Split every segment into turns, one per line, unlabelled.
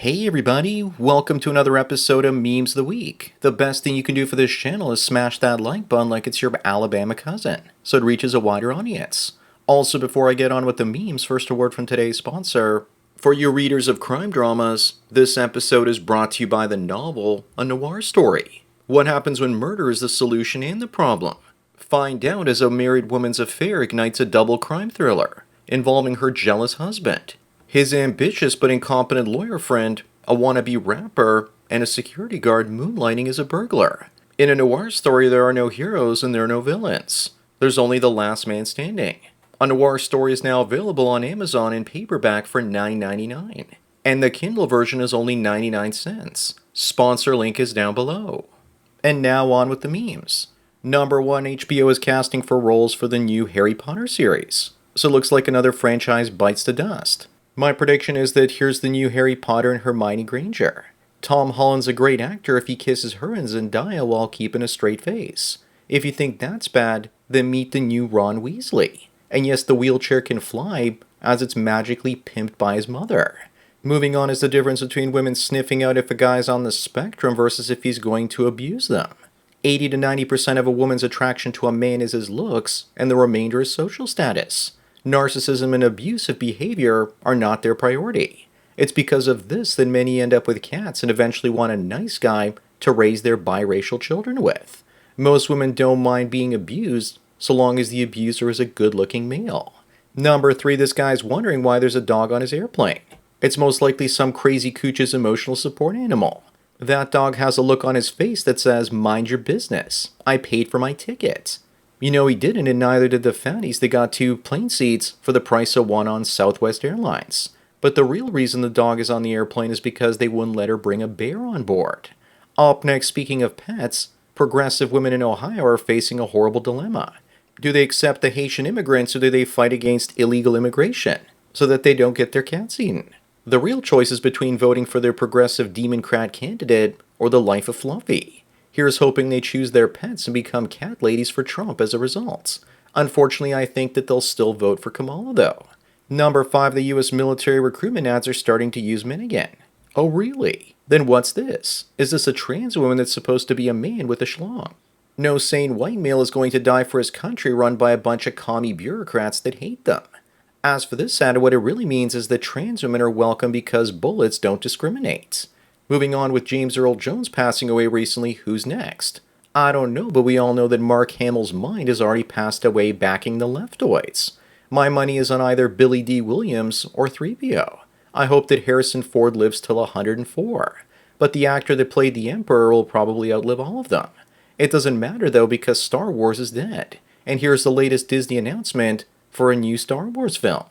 Hey everybody, welcome to another episode of Memes of the Week. The best thing you can do for this channel is smash that like button like it's your Alabama cousin, so it reaches a wider audience. Also, before I get on with the memes, first a word from today's sponsor. For you readers of crime dramas, this episode is brought to you by the novel A Noir Story. What happens when murder is the solution and the problem? Find out as a married woman's affair ignites a double crime thriller involving her jealous husband, his ambitious but incompetent lawyer friend, a wannabe rapper, and a security guard moonlighting as a burglar. In a noir story, there are no heroes and there are no villains. There's only the last man standing. A Noir Story is now available on Amazon in paperback for $9.99, and the Kindle version is only 99 cents. Sponsor link is down below. And now on with the memes. Number 1, HBO is casting for roles for the new Harry Potter series, so it looks like another franchise bites the dust. My prediction is that here's the new Harry Potter and Hermione Granger. Tom Holland's a great actor if he kisses her and Zendaya while keeping a straight face. If you think that's bad, then meet the new Ron Weasley. And yes, the wheelchair can fly, as it's magically pimped by his mother. Moving on is the difference between women sniffing out if a guy's on the spectrum versus if he's going to abuse them. 80 to 90% of a woman's attraction to a man is his looks, and the remainder is social status. Narcissism and abusive behavior are not their priority. It's because of this that many end up with cats and eventually want a nice guy to raise their biracial children with. Most women don't mind being abused so long as the abuser is a good-looking male. Number 3, this guy's wondering why there's a dog on his airplane. It's most likely some crazy cooch's emotional support animal. That dog has a look on his face that says, "Mind your business. I paid for my ticket." You know he didn't, and neither did the fatties that got 2 plane seats for the price of 1 on Southwest Airlines. But the real reason the dog is on the airplane is because they wouldn't let her bring a bear on board. Up next, speaking of pets, progressive women in Ohio are facing a horrible dilemma. Do they accept the Haitian immigrants or do they fight against illegal immigration so that they don't get their cats eaten? The real choice is between voting for their progressive Democrat candidate or the life of Fluffy. Here's hoping they choose their pets and become cat ladies for Trump as a result. Unfortunately, I think that they'll still vote for Kamala, though. Number 5, the U.S. military recruitment ads are starting to use men again. Oh, really? Then what's this? Is this a trans woman that's supposed to be a man with a schlong? No sane white male is going to die for his country run by a bunch of commie bureaucrats that hate them. As for this ad, what it really means is that trans women are welcome because bullets don't discriminate. Moving on, with James Earl Jones passing away recently, who's next? I don't know, but we all know that Mark Hamill's mind has already passed away backing the leftoids. My money is on either Billy D. Williams or 3PO. I hope that Harrison Ford lives till 104. But the actor that played the Emperor will probably outlive all of them. It doesn't matter though because Star Wars is dead. And here's the latest Disney announcement for a new Star Wars film.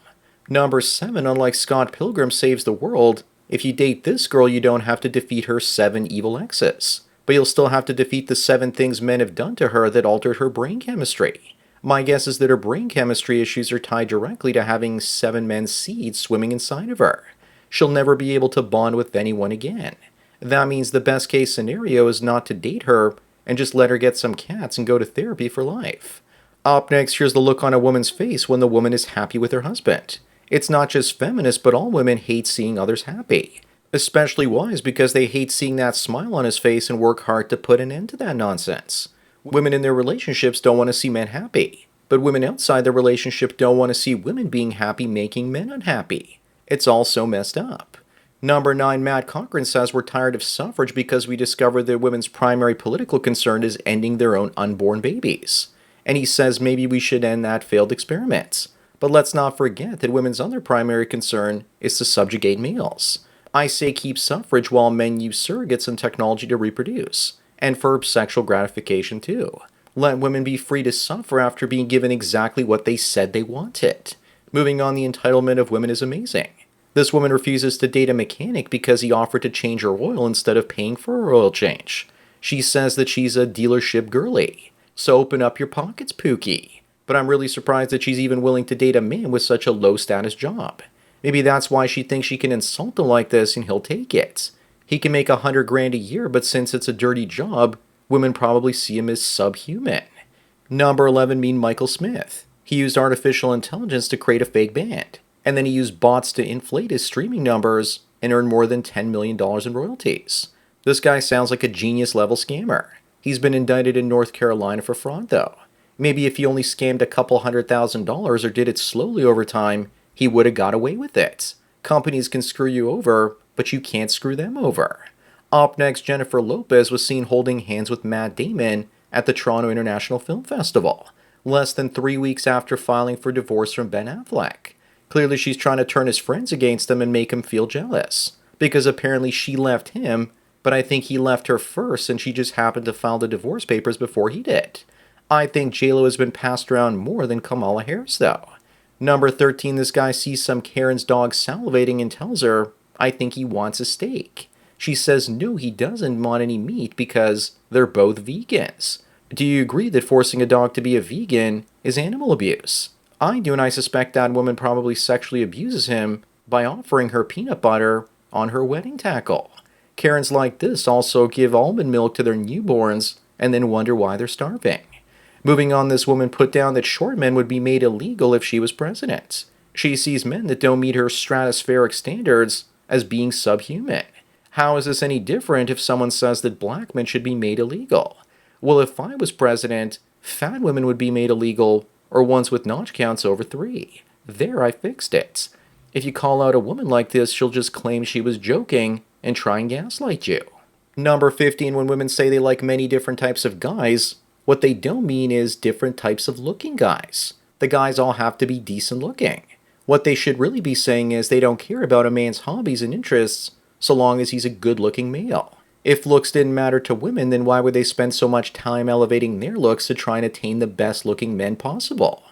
Number 7, unlike Scott Pilgrim Saves the World, if you date this girl, you don't have to defeat her 7 evil exes. But you'll still have to defeat the 7 things men have done to her that altered her brain chemistry. My guess is that her brain chemistry issues are tied directly to having 7 men's seeds swimming inside of her. She'll never be able to bond with anyone again. That means the best case scenario is not to date her and just let her get some cats and go to therapy for life. Up next, here's the look on a woman's face when the woman is happy with her husband. It's not just feminists, but all women hate seeing others happy. Especially wives because they hate seeing that smile on his face and work hard to put an end to that nonsense. Women in their relationships don't want to see men happy, but women outside their relationship don't want to see women being happy making men unhappy. It's all so messed up. Number 9, Matt Cochran says we're tired of suffrage because we discovered that women's primary political concern is ending their own unborn babies. And he says maybe we should end that failed experiment. But let's not forget that women's other primary concern is to subjugate males. I say keep suffrage while men use surrogates and technology to reproduce, and for sexual gratification too. Let women be free to suffer after being given exactly what they said they wanted. Moving on, the entitlement of women is amazing. This woman refuses to date a mechanic because he offered to change her oil instead of paying for her oil change. She says that she's a dealership girly. So open up your pockets, Pookie. But I'm really surprised that she's even willing to date a man with such a low-status job. Maybe that's why she thinks she can insult him like this and he'll take it. He can make $100,000 a year, but since it's a dirty job, women probably see him as subhuman. Number 11, mean Michael Smith. He used artificial intelligence to create a fake band, and then he used bots to inflate his streaming numbers and earned more than $10 million in royalties. This guy sounds like a genius level scammer. He's been indicted in North Carolina for fraud though. Maybe if he only scammed a couple $100,000 or did it slowly over time, he would have got away with it. Companies can screw you over, but you can't screw them over. Up next, Jennifer Lopez was seen holding hands with Matt Damon at the Toronto International Film Festival, less than 3 weeks after filing for divorce from Ben Affleck. Clearly she's trying to turn his friends against him and make him feel jealous, because apparently she left him, but I think he left her first and she just happened to file the divorce papers before he did. I think JLo has been passed around more than Kamala Harris though. Number 13, this guy sees some Karen's dog salivating and tells her, I think he wants a steak. She says no, he doesn't want any meat because they're both vegans. Do you agree that forcing a dog to be a vegan is animal abuse? I do, and I suspect that woman probably sexually abuses him by offering her peanut butter on her wedding tackle. Karens like this also give almond milk to their newborns and then wonder why they're starving. Moving on, this woman put down that short men would be made illegal if she was president. She sees men that don't meet her stratospheric standards as being subhuman. How is this any different if someone says that black men should be made illegal? Well, if I was president, fat women would be made illegal, or ones with notch counts over 3. There, I fixed it. If you call out a woman like this, she'll just claim she was joking and try and gaslight you. Number 15, when women say they like many different types of guys, what they don't mean is different types of looking guys. The guys all have to be decent looking. What they should really be saying is they don't care about a man's hobbies and interests so long as he's a good-looking male. If looks didn't matter to women, then why would they spend so much time elevating their looks to try and attain the best-looking men possible?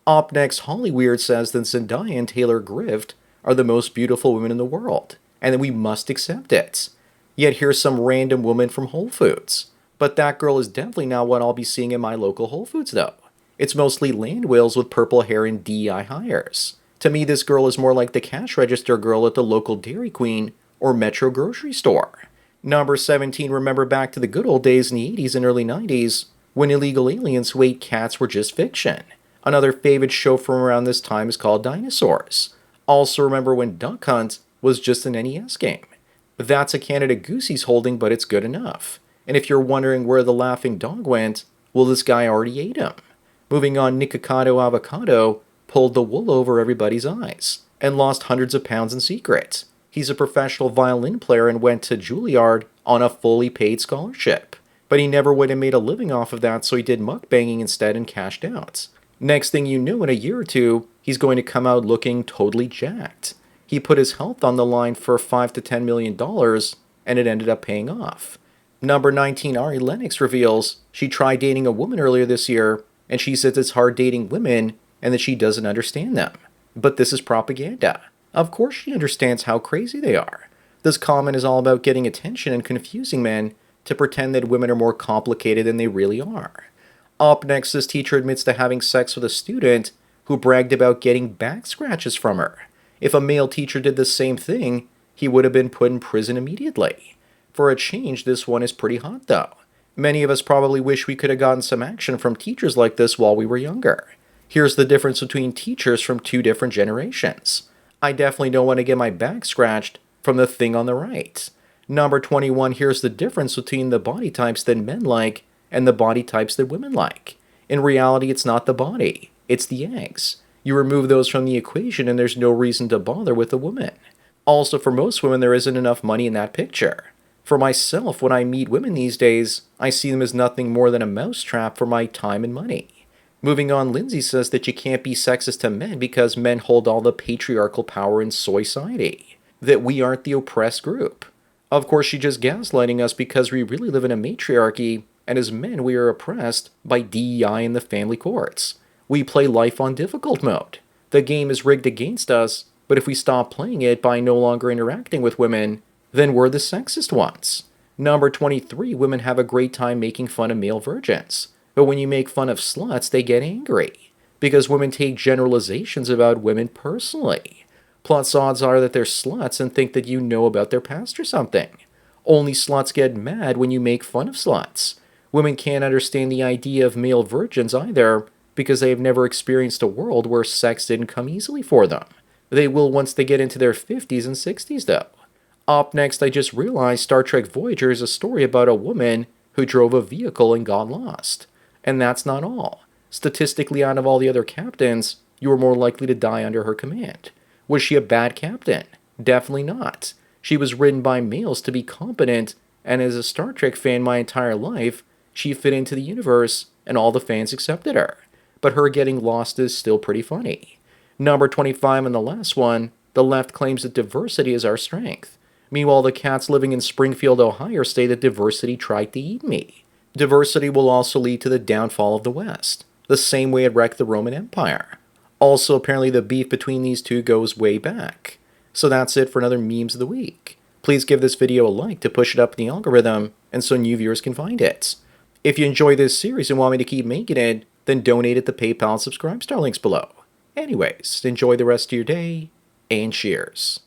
Up next, Hollyweird says that Zendaya and Taylor Grift are the most beautiful women in the world, and that we must accept it. Yet here's some random woman from Whole Foods. But that girl is definitely not what I'll be seeing in my local Whole Foods though. It's mostly land whales with purple hair and DEI hires. To me, this girl is more like the cash register girl at the local Dairy Queen or Metro grocery store. Number 17, remember back to the good old days in the 80s and early 90s when illegal aliens who ate cats were just fiction. Another favorite show from around this time is called Dinosaurs. Also remember when Duck Hunt was just an NES game. That's a Canada Goose he's holding, but it's good enough. And if you're wondering where the laughing dog went, well, this guy already ate him. Moving on, Nikocado Avocado pulled the wool over everybody's eyes and lost hundreds of pounds in secret. He's a professional violin player and went to Juilliard on a fully paid scholarship. But he never would have made a living off of that, so he did mukbanging instead and cashed out. Next thing you know, in a year or two, he's going to come out looking totally jacked. He put his health on the line for $5 to $10 million, and it ended up paying off. Number 19, Ari Lennox reveals she tried dating a woman earlier this year, and she says it's hard dating women and that she doesn't understand them. But this is propaganda. Of course she understands how crazy they are. This comment is all about getting attention and confusing men to pretend that women are more complicated than they really are. Up next, this teacher admits to having sex with a student who bragged about getting back scratches from her. If a male teacher did the same thing, he would have been put in prison immediately. For a change, this one is pretty hot though. Many of us probably wish we could have gotten some action from teachers like this while we were younger. Here's the difference between teachers from 2 different generations. I definitely don't want to get my back scratched from the thing on the right. Number 21, here's the difference between the body types that men like and the body types that women like. In reality, it's not the body, it's the eggs. You remove those from the equation and there's no reason to bother with a woman. Also, for most women, there isn't enough money in that picture. For myself, when I meet women these days, I see them as nothing more than a mousetrap for my time and money. Moving on, Lindsay says that you can't be sexist to men because men hold all the patriarchal power in society, that we aren't the oppressed group. Of course, she's just gaslighting us because we really live in a matriarchy, and as men we are oppressed by DEI and the family courts. We play life on difficult mode. The game is rigged against us, but if we stop playing it by no longer interacting with women, then we're the sexist ones. Number 23, women have a great time making fun of male virgins. But when you make fun of sluts, they get angry. Because women take generalizations about women personally. Plus, odds are that they're sluts and think that you know about their past or something. Only sluts get mad when you make fun of sluts. Women can't understand the idea of male virgins either, because they have never experienced a world where sex didn't come easily for them. They will once they get into their 50s and 60s though. Up next, I just realized Star Trek Voyager is a story about a woman who drove a vehicle and got lost. And that's not all. Statistically, out of all the other captains, you were more likely to die under her command. Was she a bad captain? Definitely not. She was written by males to be competent, and as a Star Trek fan my entire life, she fit into the universe, and all the fans accepted her. But her getting lost is still pretty funny. Number 25 and the last one, the left claims that diversity is our strength. Meanwhile, the cats living in Springfield, Ohio say that diversity tried to eat me. Diversity will also lead to the downfall of the West, the same way it wrecked the Roman Empire. Also, apparently the beef between these two goes way back. So that's it for another Memes of the Week. Please give this video a like to push it up in the algorithm, and so new viewers can find it. If you enjoy this series and want me to keep making it, then donate at the PayPal and Subscribe Star links below. Anyways, enjoy the rest of your day, and cheers.